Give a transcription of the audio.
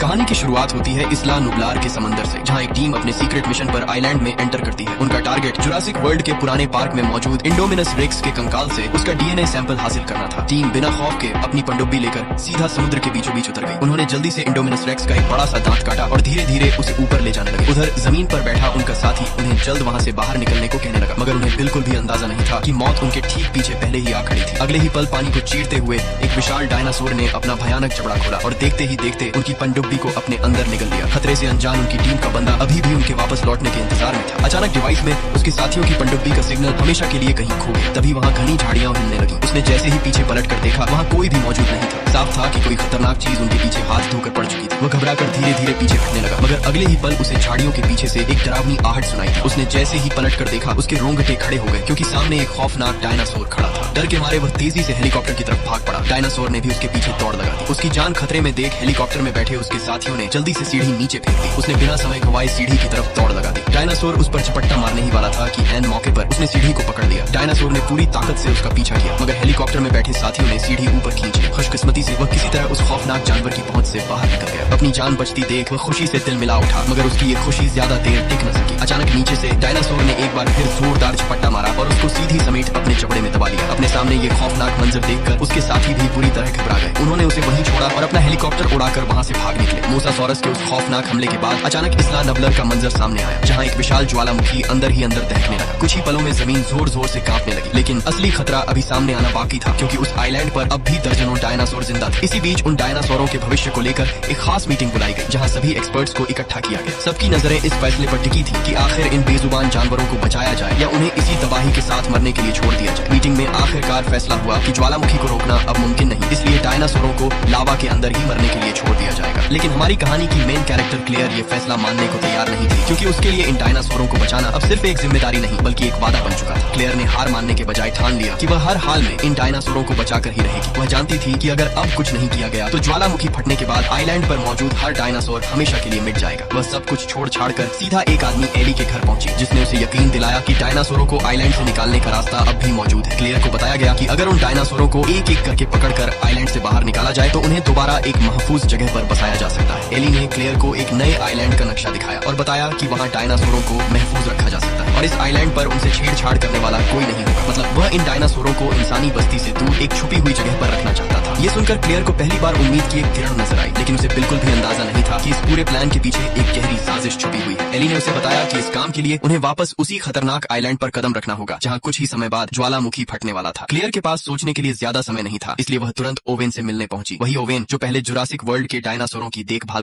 कहानी की शुरुआत होती है इसला नुब्लार के समंदर से, जहां एक टीम अपने सीक्रेट मिशन पर आइलैंड में एंटर करती है। उनका टारगेट जुरासिक वर्ल्ड के पुराने पार्क में मौजूद इंडोमिनस रेक्स के कंकाल से उसका डीएनए सैंपल हासिल करना था। टीम बिना खौफ के अपनी पनडुब्बी लेकर सीधा समुद्र के बीचों बीच उतर गई। उन्होंने जल्दी से इंडोमिनस रेक्स का एक बड़ा सा दांत काटा और धीरे धीरे उसे ऊपर ले जाने लगे। उधर जमीन पर बैठा उनका साथी उन्हें जल्द वहाँ से बाहर निकलने को कहने लगा, मगर उन्हें बिल्कुल भी अंदाजा नहीं था कि मौत उनके ठीक पीछे पहले ही आ खड़ी थी। अगले ही पल पानी को चीरते हुए एक विशाल डायनासोर ने अपना भयानक जबड़ा खोला और देखते ही देखते उनकी पनडुब्बी को अपने अंदर निगल लिया। खतरे से अनजान उनकी टीम का बंदा अभी भी उनके वापस लौटने के इंतजार में था। अचानक डिवाइस में उसके साथियों की पनडुब्बी का सिग्नल हमेशा के लिए कहीं खो गया। तभी वहाँ घनी झाड़ियां हिलने लगी। उसने जैसे ही पीछे पलट कर देखा, वहाँ कोई भी मौजूद नहीं था। साफ था कि कोई खतरनाक चीज उनके पीछे हाथ धोकर पड़ चुकी थी। वो घबराकर धीरे धीरे पीछे हटने लगा, मगर अगले ही पल उसे झाड़ियों के पीछे से एक डरावनी आहट सुनाई थी। उसने जैसे ही पलट कर देखा, उसके रोंगटे खड़े हो गए, क्योंकि सामने एक खौफनाक डायनासोर खड़ा था। डर के मारे वह तेजी से हेलीकॉप्टर की तरफ भाग पड़ा। डायनासोर ने भी उसके पीछे दौड़ लगा दी। उसकी जान खतरे में देख हेलीकॉप्टर में बैठे उसके साथियों ने जल्दी से सीढ़ी नीचे फेंक दी। उसने बिना समय गंवाए सीढ़ी की तरफ दौड़ लगा दी। डायनासोर उस पर झपट्टा मारने ही वाला था कि ऐन मौके पर उसने सीढ़ी को पकड़ लिया। डायनासोर ने पूरी ताकत से उसका पीछा किया, मगर हेलीकॉप्टर में बैठे साथियों ने सीढ़ी ऊपर खींच ली। खुशकिस्मती से वह किसी तरह उस खौफनाक जानवर की पहुंच से बाहर निकल गया। अपनी जान बचती देख वह खुशी से दिल मिला उठा, मगर उसकी ये खुशी ज्यादा देर टिक न सकी। अचानक नीचे से डायनासोर ने एक बार फिर जोरदार झपट्टा मारा और उसको सीधी समेट अपने जबड़े में दबा लिया। अपने सामने ये खौफनाक मंजर देखकर उसके साथी भी पूरी तरह घबरा गए। उन्होंने उसे वहीं छोड़ा और अपना हेलीकॉप्टर उड़ाकर वहां से भाग निकले। मोसासॉरस के उस खौफनाक हमले के बाद अचानक इसला नबलर का मंजर सामने आया, जहां एक विशाल ज्वालामुखी अंदर ही अंदर दहकने लगा। कुछ ही पलों में जमीन जोर जोर से कांपने लगी, लेकिन असली खतरा अभी सामने आना बाकी था, क्योंकि उस आइलैंड पर अब भी दर्जनों डायनासोर जिंदा थे। इसी बीच उन डायनासोरों के भविष्य को लेकर एक खास मीटिंग बुलाई गई, जहां सभी एक्सपर्ट्स को इकट्ठा किया गया। सबकी नजरें इस फैसले पर टिकी थी कि आखिर इन बेजुबान जानवरों को बचाया जाए या उन्हें इसी तबाही के साथ मरने के लिए छोड़ दिया जाए। मीटिंग में आखिरकार फैसला हुआ कि ज्वालामुखी को रोकना अब मुमकिन नहीं, इसलिए डायनासोरों को लावा के अंदर ही मरने के लिए छोड़ दिया जाएगा। लेकिन हमारी कहानी की मेन कैरेक्टर क्लेयर ये फैसला मानने को तैयार नहीं थी, क्योंकि उसके लिए इन डायनासोरों को बचाना अब सिर्फ एक जिम्मेदारी नहीं बल्कि एक वादा बन चुका था। क्लेयर ने हार मानने के बजाय ठान लिया कि वह हर हाल में इन डायनासोरों को बचाकर ही रहेगी। वह जानती थी कि अगर अब कुछ नहीं किया गया तो ज्वालामुखी फटने के बाद आइलैंड पर मौजूद हर डायनासोर हमेशा के लिए मिट जाएगा। वह सब कुछ छोड़ छाड़ कर सीधा एक आदमी एली के घर पहुंची, जिसने उसे यकीन दिलाया कि डायनासोरों को आइलैंड से निकालने का रास्ता अब भी मौजूद है। क्लेयर को बताया गया कि अगर उन डायनासोरों को एक एक करके पकड़कर आइलैंड से बाहर निकाला जाए तो उन्हें दोबारा एक महफूज जगह पर बसाया जा सकता है। एली ने क्लेयर को एक नए आइलैंड का नक्शा दिखाया और बताया कि वहाँ डायनासोरों को महफूज रखा जा सकता है और इस आइलैंड पर उनसे छेड़छाड़ करने वाला कोई नहीं होगा। मतलब वह इन डायनासोरों को इंसानी बस्ती से दूर एक छुपी हुई जगह पर रखना चाहता था। ये सुनकर क्लेयर को पहली बार उम्मीद की एक किरण नजर आई, लेकिन उसे बिल्कुल भी अंदाजा नहीं था कि इस पूरे प्लान के पीछे एक गहरी साजिश छुपी हुई है। एली ने उसे बताया कि इस काम के लिए उन्हें वापस उसी खतरनाक आइलैंड पर कदम रखना होगा, जहाँ कुछ ही समय बाद ज्वालामुखी फटने वाला था। क्लेयर के पास सोचने के लिए ज्यादा समय नहीं था, इसलिए वह तुरंत ओवेन से मिलने पहुंची। वही ओवेन जो पहले जुरासिक वर्ल्ड के डायनासोरों की देखभाल